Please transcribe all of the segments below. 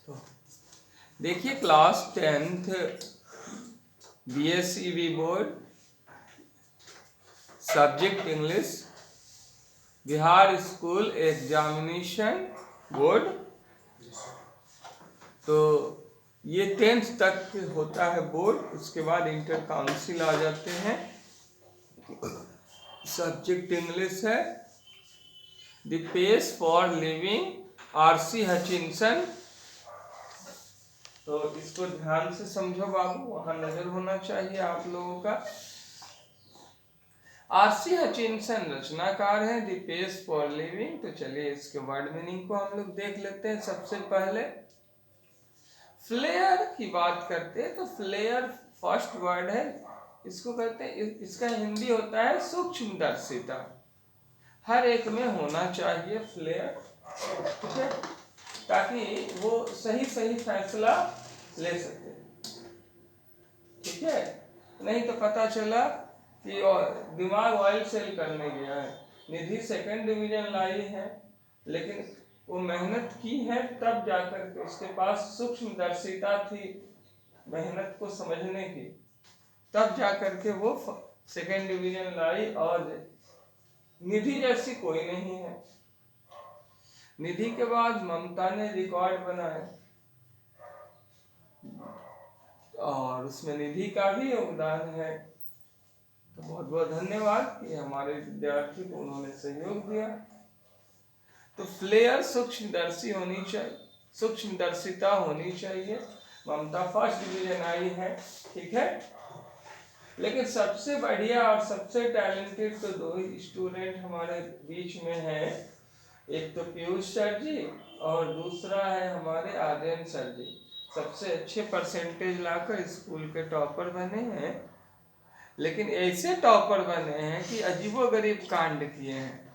तो देखिए class 10th BSEB board subject English Bihar school examination board. तो ये 10th तक होता है बोर्ड, उसके बाद इंटर काउंसिल आ जाते हैं। सब्जेक्ट इंग्लिश है। The pace for living RC Hutchinson. तो इसको ध्यान से समझो बाबू, वहां नजर होना चाहिए आप लोगों का। RC हचिंसन रचनाकार है। The pace for living. तो चलिए इसके वर्ड मीनिंग को हम लोग देख लेते हैं। सबसे पहले फ्लेयर की बात करते हैं तो फ्लेयर फर्स्ट वर्ड है, इसको कहते हैं, इसका हिंदी होता है सूक्ष्मदर्शिता। हर एक में होना चाहिए फ्लेयर, ठीक है, ताकि वो सही सही फैसला ले सके, ठीक है। नहीं तो पता चला कि दिमाग ऑयल सेल करने गया है। निधि 2nd डिवीजन लाई है, लेकिन वो मेहनत की है तब जाकर के उसके पास सूक्ष्मदर्शिता थी मेहनत को समझने की, तब जाकर के वो 2nd डिवीजन लाई। और निधि जैसी कोई नहीं है। निधि के बाद ममता ने रिकॉर्ड बनाया और उसमें निधि का भी योगदान है। तो बहुत बहुत धन्यवाद कि हमारे विद्यार्थी को उन्होंने सहयोग दिया। तो फ्लेयर सूक्ष्मदर्शी होनी चाहिए, सूक्ष्मदर्शिता होनी चाहिए। ममता 1st डिवीजन आई है, ठीक है। लेकिन सबसे बढ़िया और सबसे टैलेंटेड तो 2 ही स्टूडेंट हमारे बीच में हैं। एक तो पीयूष सर जी और दूसरा है हमारे आर्यन सर जी। सबसे अच्छे परसेंटेज लाकर स्कूल के टॉपर बने हैं, लेकिन ऐसे टॉपर बने हैं कि अजीबोगरीब कांड किए हैं।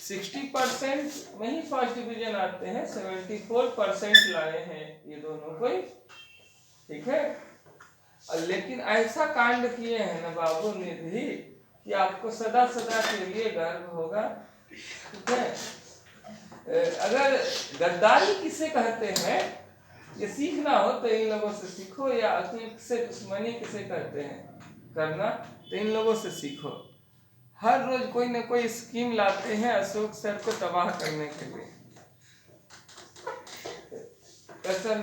60% में ही 1st डिवीजन आते हैं, 74% लाए हैं ये दोनों को, ठीक है। लेकिन ऐसा कांड किए हैं ना बाबू निधि कि आपको सदा सदा के लिए गर्व होगा, ठीक है। अगर गद्दारी किसे कहते हैं ये सीखना हो तो इन लोगों से सीखो, या अतीत से दुश्मनी किसे कहते हैं करना, तो इन लोगों से सीखो। हर रोज कोई ना कोई स्कीम लाते हैं अशोक सर को तबाह करने के लिए। कसम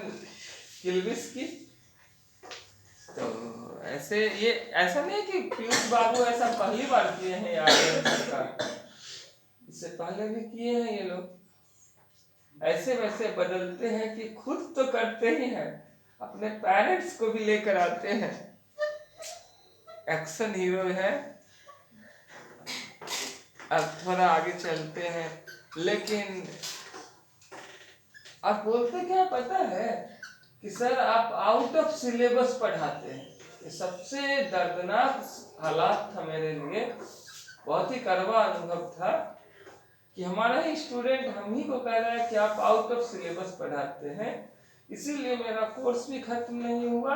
किल्विस की। तो ऐसे ये ऐसा नहीं कि पीयूष बाबू ऐसा पहली बार किए हैं यार सरकार, इससे पहले भी किए हैं ये लोग। ऐसे वैसे बदलते हैं कि खुद तो करते ही हैं, अपने पेरेंट्स को भी लेकर आते हैं। एक्शन हीरो है। अब थोड़ा आगे चलते हैं, लेकिन आप बोलते क्या पता है कि सर आप आउट ऑफ सिलेबस पढ़ाते हैं। ये सबसे दर्दनाक हालात था मेरे लिए, बहुत ही कड़वा अनुभव था कि हमारा ही स्टूडेंट हम ही को कह रहा है कि आप आउट ऑफ सिलेबस पढ़ाते हैं। इसीलिए मेरा कोर्स भी खत्म नहीं हुआ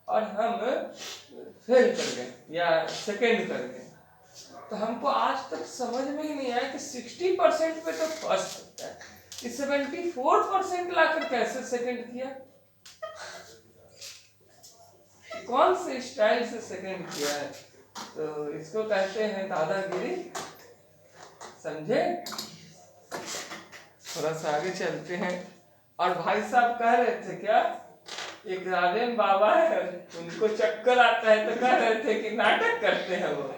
और हम फेल कर गए या 2nd कर गए। तो हमको आज तक समझ में ही नहीं आया कि 60% पे तो फर्स्ट होता है, कि 74% लाकर कैसे 2nd किया, कौन से स्टाइल से 2nd किया है। तो इसको कहते हैं दादागिरी, समझे। थोड़ा सा आगे चलते हैं। और भाई साहब कह रहे थे क्या, एक राजेन बाबा है उनको चक्कर आता है तो कह रहे थे कि नाटक करते हैं वो,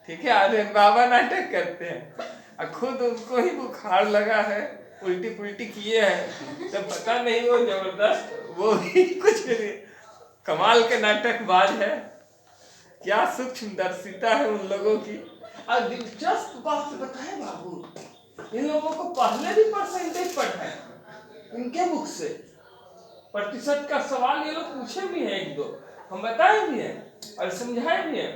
ठीक है। आर्यन बाबा नाटक करते हैं और खुद उनको ही बुखार लगा है, उल्टी पुल्टी किए हैं, तो पता नहीं वो जबरदस्त वो भी कुछ कमाल के नाटकबाज है। क्या सूक्ष्मदर्शिता है उन लोगों की। और दिलचस्प बात बताए बाबू, इन लोगों को पहले भी परसेंटेज पढ़ा है इनके बुक से। प्रतिशत का सवाल ये लोग पूछे भी हैं 1-2, हम बताए भी हैं और समझाए भी हैं,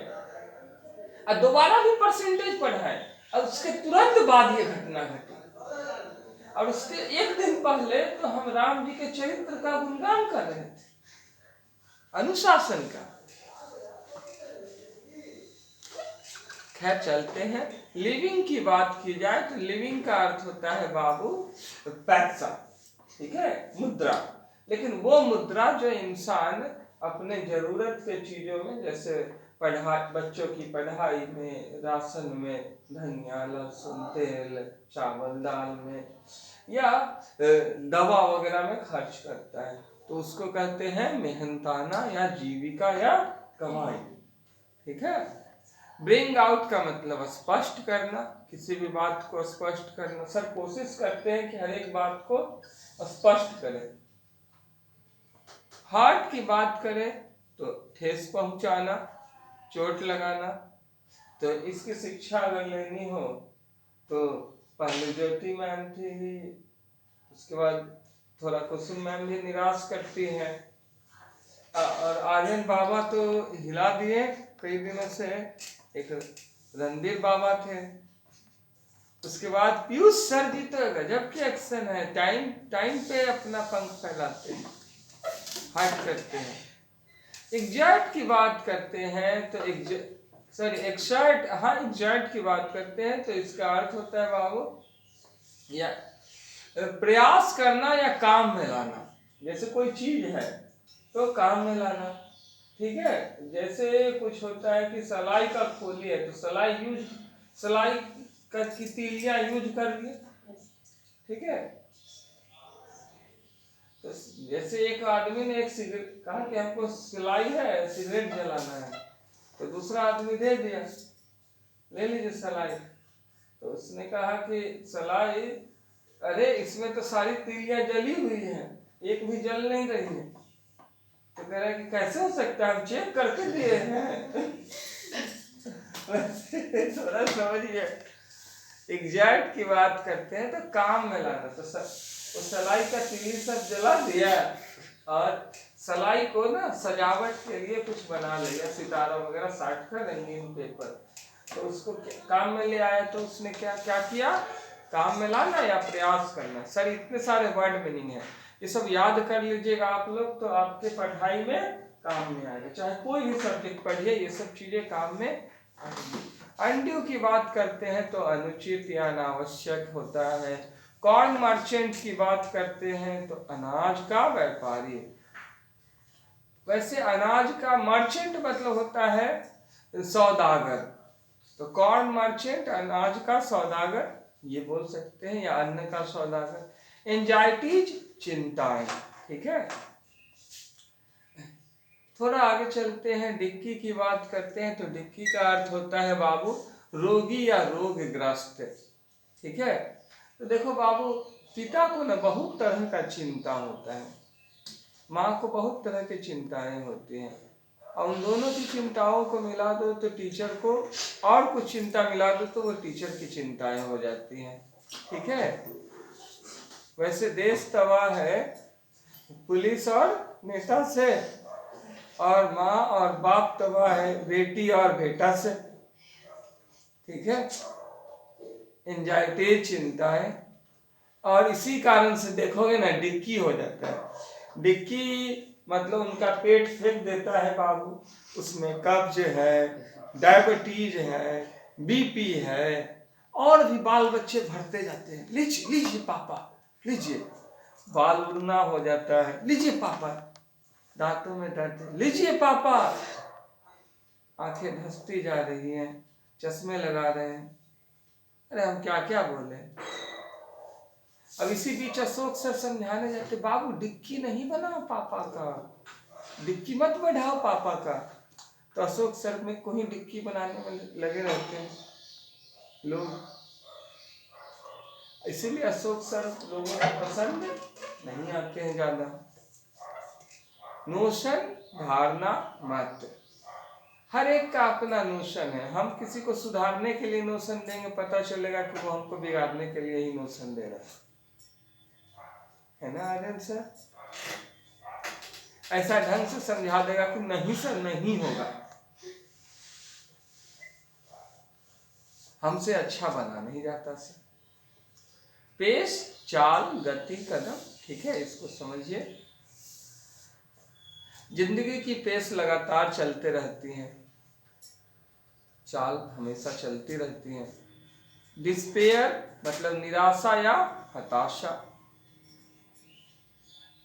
और दोबारा भी परसेंटेज पढ़ा है। और उसके तुरंत बाद ये घटना घटी, और उसके 1 दिन पहले तो हम राम जी के चरित्र का गुणगान कर रहे थे, अनुशासन का। खैर चलते हैं। लिविंग की बात की जाए तो लिविंग का अर्थ होता है बाबू पैसा, ठीक है, मुद्रा। लेकिन वो मुद्रा जो इंसान अपने जरूरत के चीजों में, जैसे पढ़ाई, बच्चों की पढ़ाई में, राशन में, धनिया लहसुन तेल चावल दाल में, या दवा वगैरह में खर्च करता है, तो उसको कहते हैं मेहनताना या जीविका या कमाई। ठीक है। ब्रिंग आउट का मतलब स्पष्ट करना, किसी भी बात को स्पष्ट करना। सब कोशिश करते हैं कि हर एक बात को स्पष्ट करें। हार्ट की बात करें तो ठेस पहुंचाना, चोट लगाना। तो इसकी शिक्षा अगर लेनी हो तो पहले ज्योति मैम थी, उसके बाद थोड़ा कुसुम मैम भी निराश करती है, और आर्यन बाबा तो हिला दिए कई दिनों से। एक रणधीर बाबा थे, उसके बाद पीयूष सर जी तो गजब के एक्शन है, टाइम टाइम पे अपना पंख फैलाते हैं, हाइट करते हैं। एग्जैक्ट की बात करते हैं तो एक्सर्ट, हाँ एग्जैक्ट की बात करते हैं तो इसका अर्थ होता है बाबू या प्रयास करना या काम में लाना। जैसे कोई चीज है तो काम में लाना। ठीक है। जैसे कुछ होता है कि सलाई का खोली है तो सलाई की तीलियां यूज कर लिए। ठीक है। तो जैसे एक आदमी ने एक सिगरेट कहा कि हमको सिलाई है, सिगरेट जलाना है, तो दूसरा आदमी दे दिया, ले लीजिए सलाई। तो उसने कहा कि सलाई, अरे इसमें तो सारी तीलियां जली हुई हैं, एक भी जल नहीं रही है। तो कह रहा है कि कैसे हो सकता है, हम चेक करके दिए हैं। थोड़ा समझिए, एग्जैक्ट की बात करते हैं तो काम में लाना। तो वो सलाई का तीली सब जला दिया और सलाई को ना सजावट के लिए कुछ बना लिया, सितारा वगैरह साट कर रंगीन पेपर, तो उसको काम में ले आया। तो उसने क्या क्या किया, काम में लाना या प्रयास करना। सर इतने सारे वर्ड मीनिंग है, ये सब याद कर लीजिएगा आप लोग, तो आपके पढ़ाई में काम में आएगा। चाहे कोई भी सब्जेक्ट पढ़िए, ये सब चीजें काम में आएंगी। अनड्यू की बात करते हैं तो अनुचित या अनावश्यक होता है। कॉर्न मर्चेंट की बात करते हैं तो अनाज का व्यापारी। वैसे अनाज का मर्चेंट मतलब होता है सौदागर, तो कॉर्न मर्चेंट अनाज का सौदागर ये बोल सकते हैं, या अन्न का सौदागर। एंजाइटीज चिंताएं। ठीक है। थोड़ा आगे चलते हैं, डिक्की की बात करते हैं तो डिक्की का अर्थ होता है बाबू रोगी या रोगग्रस्त। ठीक है। तो देखो बाबू, पिता को ना बहुत तरह का चिंता होता है, माँ को बहुत तरह की चिंताएं होती हैं, और उन दोनों की चिंताओं को मिला दो तो टीचर को, और कुछ चिंता मिला दो तो वो टीचर की चिंताएं हो जाती हैं। ठीक है। वैसे देश तबाह है पुलिस और नेता से, और माँ और बाप तबाह है बेटी और बेटा से। ठीक है। एंजाइटी चिंताएं, और इसी कारण से देखोगे ना डिक्की हो जाता है। डिक्की मतलब उनका पेट फेंक देता है बाबू, उसमें कब्ज है, डायबिटीज है, बीपी है, और भी बाल बच्चे भरते जाते हैं। लीजिए लीजिए पापा लीजिए, बाल उड़ना हो जाता है, लीजिए पापा, दांतों में दर्द, लीजिए पापा, आंखें धंसती जा रही हैं, चश्मे लगा रहे हैं। अरे हम क्या क्या बोले। अब इसी बीच अशोक सर समझाने जाते, बाबू डिक्की नहीं बनाओ पापा का, डिक्की मत बढ़ाओ पापा का। तो अशोक सर में कोई डिक्की बनाने में लगे रहते हैं लोग, इसीलिए अशोक सर लोगों को पसंद नहीं आते हैं ज्यादा। नोशन धारणा मत, हर एक का अपना नोशन है। हम किसी को सुधारने के लिए नोशन देंगे, पता चलेगा कि वो हमको बिगाड़ने के लिए ही नोशन दे रहा है ना आर्यन सर। ऐसा ढंग से समझा देगा कि नहीं सर नहीं होगा, हमसे अच्छा बना नहीं जाता सर। पेश चाल गति कदम। ठीक है, इसको समझिए। जिंदगी की पेश लगातार चलते रहती हैं, चाल हमेशा चलती रहती है। डिस्पेयर मतलब निराशा या हताशा।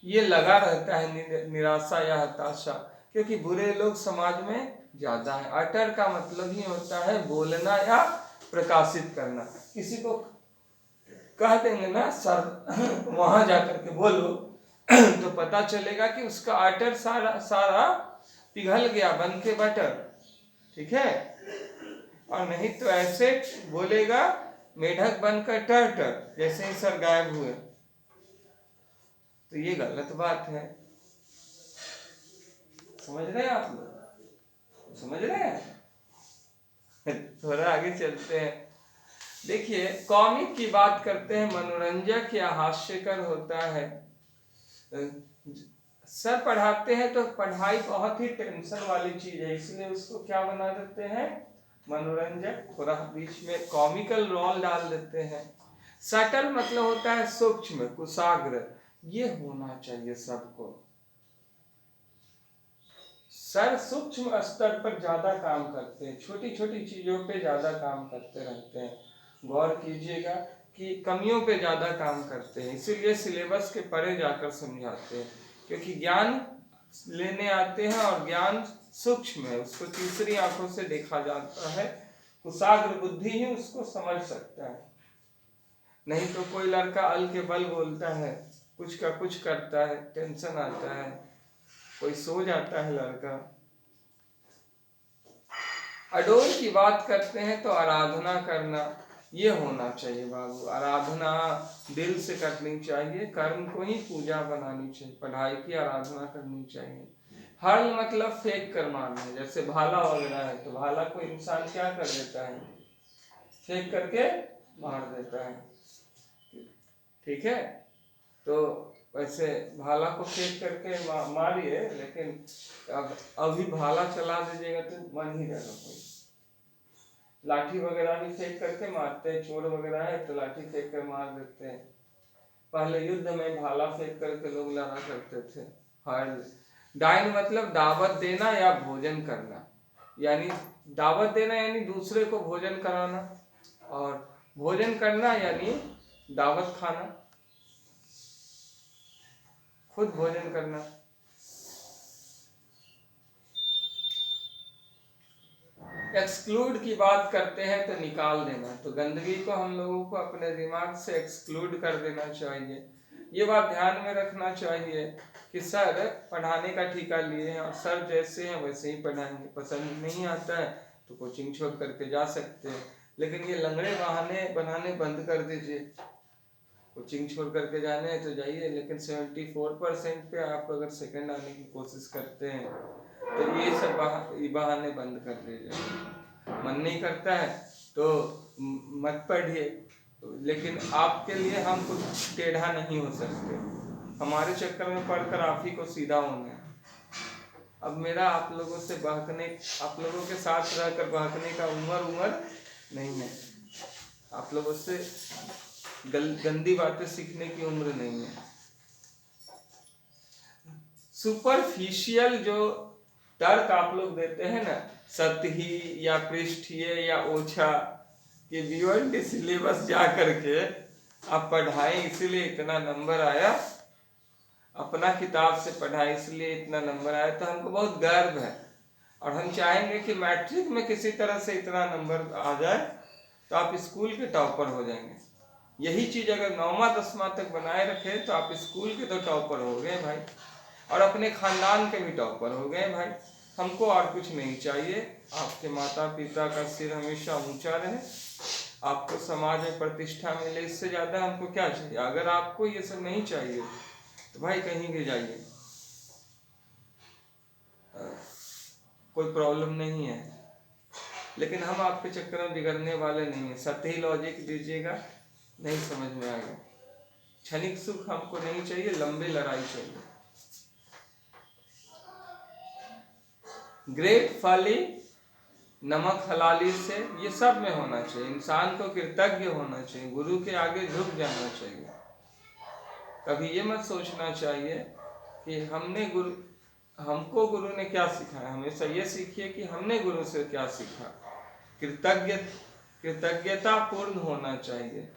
ये लगा रहता है निराशा या हताशा, क्योंकि बुरे लोग समाज में ज्यादा है। अटर का मतलब ही होता है बोलना या प्रकाशित करना। किसी को कह देंगे ना सर वहां जाकर के बोलो तो पता चलेगा कि उसका अटर सारा सारा पिघल गया बन के बटर, ठीक है। और नहीं तो ऐसे बोलेगा मेढक बनकर टर, जैसे ही सर गायब हुए, तो ये गलत बात है। समझ रहे हैं आप लोग? समझ रहे हैं? थोड़ा आगे चलते हैं। देखिए कॉमिक की बात करते हैं, मनोरंजक या हास्यकर होता है। सर पढ़ाते हैं तो पढ़ाई बहुत ही टेंशन वाली चीज है, इसलिए उसको क्या बना देते हैं, मनोरंजक, थोड़ा बीच में कॉमिकल रोल डाल देते हैं। सटल मतलब होता है सूक्ष्म, कुशाग्र, ये होना चाहिए सबको। सर सूक्ष्म स्तर पर ज्यादा काम करते हैं, छोटी छोटी चीजों पे ज्यादा काम करते रहते हैं। गौर कीजिएगा कि कमियों पे ज्यादा काम करते हैं, इसीलिए सिलेबस के परे जाकर समझाते हैं, क्योंकि ज्ञान लेने आते हैं और ज्ञान सूक्ष्म है, उसको तीसरी आंखों से देखा जाता है। कुशाग्र बुद्धि ही उसको समझ सकता है। नहीं तो कोई लड़का अल के बल बोलता है, कुछ का कुछ करता है, टेंशन आता है, कोई सो जाता है लड़का। अडोर की बात करते हैं तो आराधना करना, ये होना चाहिए बाबू। आराधना दिल से करनी चाहिए, कर्म को ही पूजा बनानी चाहिए, पढ़ाई की आराधना करनी चाहिए। हल मतलब फेंक कर मारना, जैसे भाला वगैरह है तो भाला को इंसान क्या कर देता है, फेंक करके मार देता है, ठीक है। तो वैसे भाला को फेंक करके मारिए, लेकिन अब अभी भाला चला दीजिएगा तो मन ही रहेगा कोई। लाठी वगैरह भी फेंक करके मारते हैं, चोर वगैरह है तो लाठी फेंक कर मार देते हैं। पहले युद्ध में भाला फेंक करके लोग लड़ा करते थे। हर डाइन मतलब दावत देना या भोजन करना, यानी दावत देना यानी दूसरे को भोजन कराना, और भोजन करना यानी दावत खाना, खुद भोजन करना। एक्सक्लूड की बात करते हैं तो निकाल देना, तो गंदगी को हम लोगों को अपने दिमाग से एक्सक्लूड कर देना चाहिए। ये बात ध्यान में रखना चाहिए कि सर पढ़ाने का ठेका लिए हैं और सर जैसे हैं वैसे ही पढ़ाएंगे। पसंद नहीं आता है तो कोचिंग छोड़ करके जा सकते हैं, लेकिन ये लंगड़े बहाने बनाने बंद कर दीजिए। कोचिंग छोड़ करके जाने हैं तो जाइए, लेकिन 74% पे आप अगर सेकंड आने की कोशिश करते हैं तो ये सब बहाने बंद कर दीजिए। मन नहीं करता है तो मत पढ़िए, लेकिन आपके लिए हम कुछ टेढ़ा नहीं हो सकते। हमारे चक्कर में पढ़कर आप ही को सीधा होना है। अब मेरा आप लोगों से बहकने, आप लोगों के साथ रहकर बहकने का उम्र नहीं है। आप लोगों से गंदी बातें सीखने की उम्र नहीं है। सुपरफिशियल जो तर्क आप लोग देते हैं ना, सतही या पृष्ठीय या ओछा, कि बियॉन्ड सिलेबस जा करके आप पढ़ाएं इसलिए इतना नंबर आया, अपना किताब से पढ़ाएं इसलिए इतना नंबर आया, तो हमको बहुत गर्व है। और हम चाहेंगे कि मैट्रिक में किसी तरह से इतना नंबर आ जाए तो आप स्कूल के टॉपर हो जाएंगे। यही चीज अगर 9वां 10वां तक बनाए रखे तो आप स्कूल के तो टॉपर हो गए भाई, और अपने खानदान के भी टॉपर हो गए भाई। हमको और कुछ नहीं चाहिए। आपके माता पिता का सिर हमेशा ऊंचा रहे, आपको समाज में प्रतिष्ठा मिले, इससे ज्यादा हमको क्या चाहिए। अगर आपको ये सब नहीं चाहिए तो भाई कहीं भी जाइए, कोई प्रॉब्लम नहीं है। लेकिन हम आपके चक्कर में बिगड़ने वाले नहीं है। सतही लॉजिक दीजिएगा, नहीं समझ में आएगा। क्षणिक सुख हमको नहीं चाहिए, लंबी लड़ाई चाहिए। ग्रेटफुली, नमक हलाली से, ये सब में होना चाहिए। इंसान को कृतज्ञ होना चाहिए, गुरु के आगे झुक जाना चाहिए। कभी ये मत सोचना चाहिए कि हमको गुरु ने क्या सिखाया। हमेशा ये सीखिए कि हमने गुरु से क्या सीखा। कृतज्ञता पूर्ण होना चाहिए।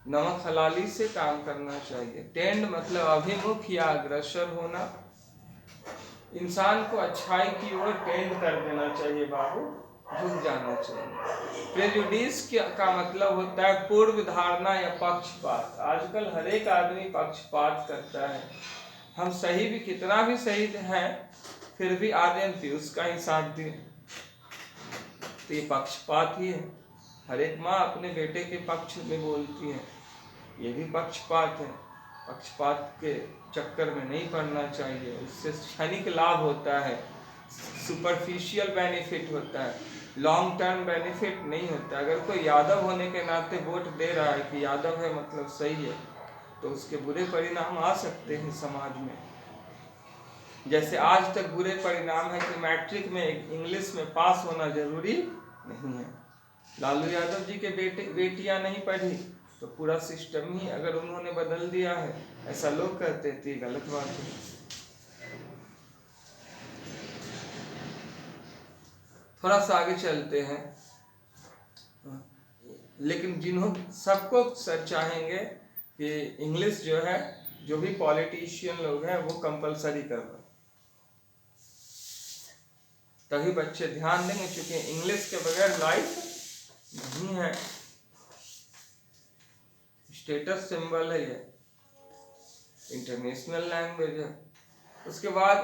नमक हलाली से काम करना चाहिए। टेंड मतलब अभिमुख या अग्रसर होना, इंसान को अच्छाई की ओर टेंड कर देना चाहिए बाबू, झुक जाना चाहिए। प्रेजुडिस का मतलब होता है पूर्व धारणा या पक्षपात। आजकल हर एक आदमी पक्षपात करता है। हम सही भी, कितना भी सही है, फिर भी आर्यन पीयूष का ही साथ दिए, तो ये पक्षपात ही है। हर एक माँ अपने बेटे के पक्ष में बोलती है, ये भी पक्षपात है। पक्षपात के चक्कर में नहीं पड़ना चाहिए, उससे क्षणिक लाभ होता है, सुपरफिशियल बेनिफिट होता है, लॉन्ग टर्म बेनिफिट नहीं होता। अगर कोई यादव होने के नाते वोट दे रहा है कि यादव है मतलब सही है, तो उसके बुरे परिणाम आ सकते हैं समाज में। जैसे आज तक बुरे परिणाम है कि मैट्रिक में इंग्लिश में पास होना जरूरी नहीं है। लालू यादव जी के बेटियां नहीं पढ़ी तो पूरा सिस्टम ही अगर उन्होंने बदल दिया है, ऐसा लोग कहते थे, गलत बात है। थोड़ा सा आगे चलते हैं। लेकिन जिन्हों सबको सर चाहेंगे कि इंग्लिश जो है, जो भी पॉलिटिशियन लोग हैं वो कंपलसरी कर दो, तभी बच्चे ध्यान देंगे, क्योंकि इंग्लिश के बगैर लाइफ नहीं है, स्टेटस सिंबल है ये, इंटरनेशनल लैंग्वेज है। उसके बाद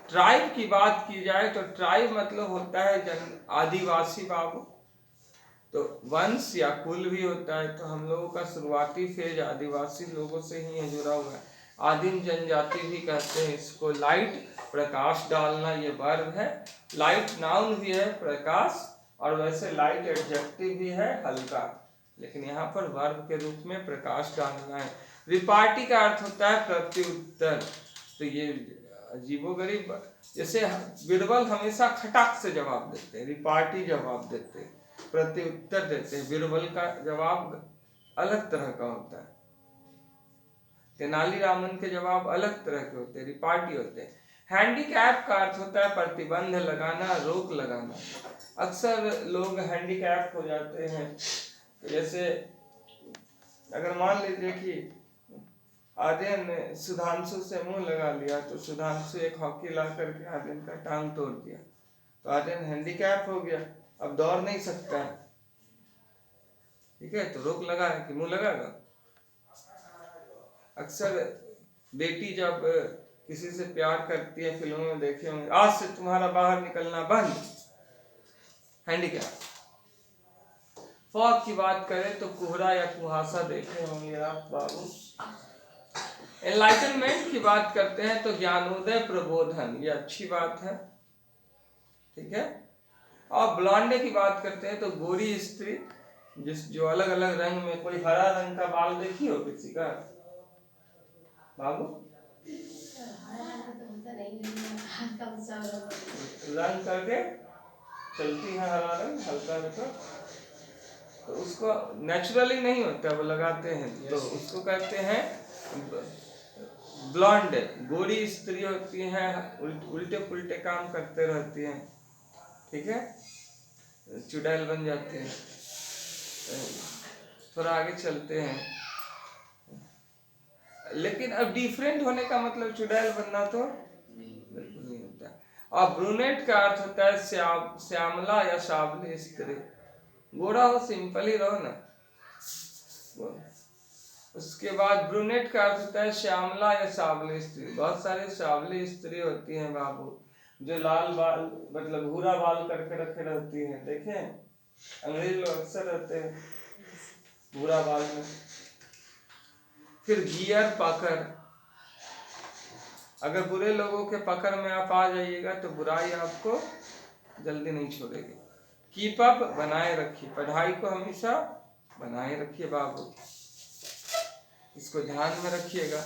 ट्राइब की बात की जाए तो ट्राइब मतलब होता है आदिवासी बाबू, तो वंश या कुल भी होता है। तो हम लोगों का शुरुआती फेज आदिवासी लोगों से ही है, जुड़ा हुआ है। आदिम जनजाति भी कहते हैं इसको। लाइट प्रकाश डालना ये वर्ब है, लाइट नाउन भी है प्रकाश, और वैसे लाइट एडजेक्टिव भी है हल्का, लेकिन यहाँ पर वर्ब के रूप में प्रकाश डालना है। रिपार्टी का अर्थ होता है प्रत्युत्तर। तो ये अजीबोगरीब, जैसे बीरबल हमेशा खटाक से जवाब देते हैं, रिपार्टी जवाब देते हैं, प्रत्युत्तर देते हैं। बीरबल का जवाब अलग तरह का होता है, तेनालीरामन के जवाब अलग तरह के होते हैं, रिपार्टी होते हैं। हैंडीकैप का अर्थ होता है प्रतिबंध लगाना, रोक लगाना। अक्सर लोग हैंडीकैप हो जाते हैं, जैसे अगर मान लीजिए कि आर्यन ने सुधांशु से मुंह लगा लिया, तो सुधांशु एक हॉकी ला करके आर्यन का टांग तोड़ दिया, तो आर्यन हैंडीकैप हो गया, अब दौड़ नहीं सकता है, ठीक है, तो रोक लगा है कि मुंह लगाएगा। अक्सर बेटी जब किसी से प्यार करती है, फिल्मों में देखे होंगे, आज से तुम्हारा बाहर निकलना बंद, हैंडीकैप। फॉग की बात करें तो कोहरा या कुहासा देखे होंगे आप बाबू। एनलाइटनमेंट की बात करते हैं तो ज्ञानोदय प्रबोधन, ये अच्छी बात है, ठीक है। और ब्लॉन्डे की बात करते हैं तो गोरी स्त्री, जो अलग अलग रंग में, कोई हरा रंग का बाल देखी हो किसी का बाबू? रंग करके चलती है हरा रंग हल्का हल्का, तो उसको नेचुरली नहीं होता, वो लगाते हैं, तो उसको कहते हैं ब्लॉन्ड। गोरी स्त्री होती हैं, उल्टे पुल्टे काम करते रहती हैं, ठीक है, चुड़ैल बन जाते हैं। थोड़ा आगे चलते हैं। लेकिन अब डिफरेंट होने का मतलब चुड़ैल बनना तो बिल्कुल नहीं होता। और ब्रूनेट का अर्थ होता है श्यामला या सावली स्त्री। गोरा हो, सिंपल ही रहो ना। उसके बाद ब्रूनेट का अर्थ होता है श्यामला या सावली स्त्री। बहुत सारे सावली स्त्री होती हैं बाबू, जो लाल बाल मतलब भूरा बाल करके रखे रहती हैं, देखे अंग्रेज लोग अक्सर रहते हैं भूरा बाल में। फिर गियर पकड़, अगर बुरे लोगों के पकड़ में आप आ जाइएगा तो बुराई आपको जल्दी नहीं छोड़ेगी। कीप अप, बनाए रखिए, पढ़ाई को हमेशा बनाए रखिए बाबू, इसको ध्यान में रखिएगा।